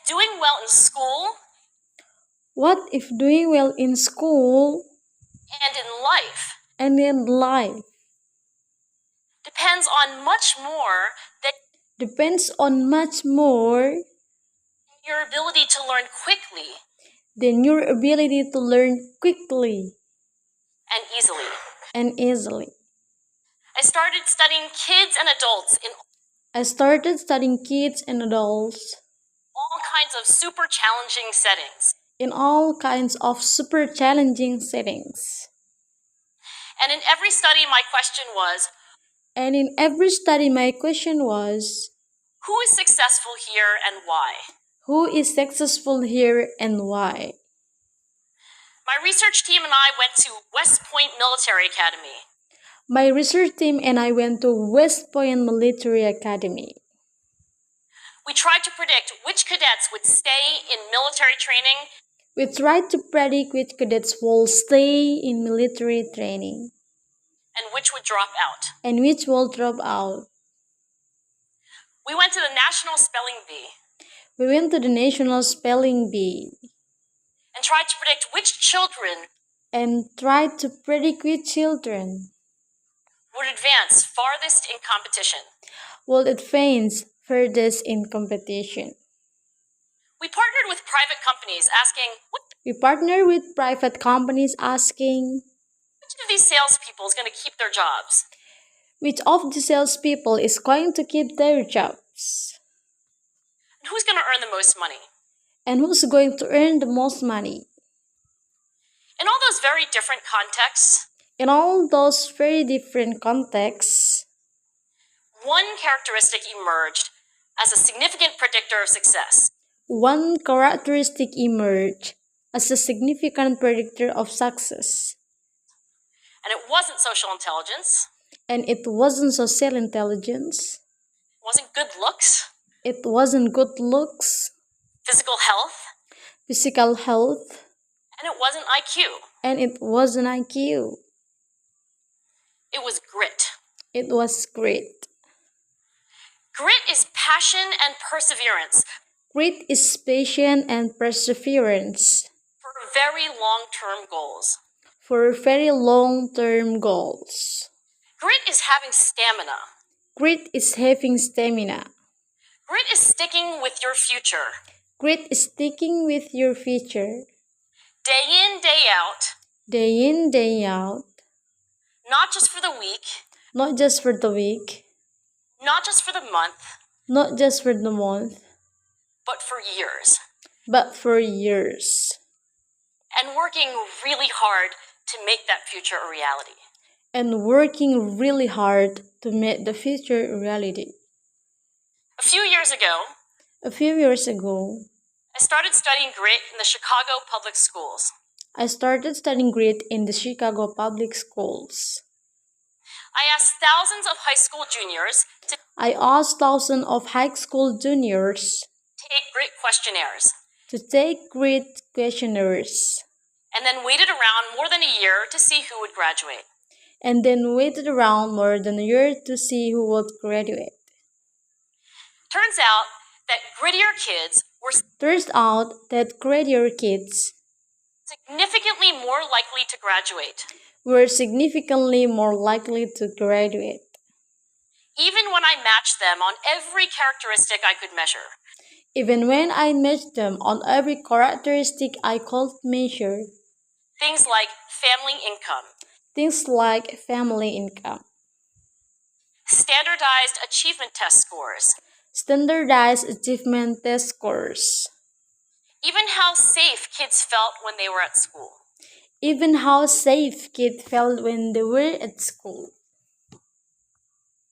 if doing well in school What if doing well in school and in life and in life depends on much more than depends on much more your ability to learn quickly than your ability to learn quickly and easily? and easily? I started studying kids and adults in I started studying kids and adults all kinds of super challenging settings. in all kinds of super challenging settings. And in every study, my question was, And in every study, my question was, who is successful here and why? who is successful here and why? My research team and I went to West Point Military Academy. My research team and I went to West Point Military Academy. We tried to predict which cadets would stay in military training We tried to predict which cadets will stay in military training and which would drop out. and which will drop out. We went to the National Spelling Bee We went to the National Spelling Bee and tried to predict which children and tried to predict which children would advance farthest in competition. will advance furthest in competition. We partnered with private companies asking We partner with private companies asking which of these salespeople is going to keep their jobs. which of the salespeople is going to keep their jobs And who's going to earn the most money? and who's going to earn the most money. In all those very different contexts, In all those very different contexts, one characteristic emerged as a significant predictor of success. one characteristic emerged as a significant predictor of success, And it wasn't social intelligence, and it wasn't social intelligence, it wasn't good looks, it wasn't good looks, physical health, physical health, and it wasn't IQ. and it wasn't IQ. It was grit. It was grit. Grit is passion and perseverance Grit is patience and perseverance for very long-term goals. for very long-term goals. Grit is having stamina. Grit is having stamina. Grit is sticking with your future. Grit is sticking with your future, Day in, day out, day in, day out, not just for the week, not just for the week, not just for the month, not just for the month, but for years. but for years. And working really hard to make that future a reality. And working really hard to make the future a reality. A few years ago, A few years ago, I started studying grit in the Chicago public schools. I started studying grit in the Chicago public schools. I asked thousands of high school juniors to I asked thousands of high school juniors take grit questionnaires to take grit questionnaires and then waited around more than a year to see who would graduate. and then waited around more than a year to see who would graduate. Turns out that grittier kids were Turns out that grittier kids significantly more likely to graduate, were significantly more likely to graduate, even when I matched them on every characteristic I could measure. even when I matched them on every characteristic I could measure. Things like family income, Things like family income, standardized achievement test scores, standardized achievement test scores, even how safe kids felt when they were at school. even how safe kids felt when they were at school.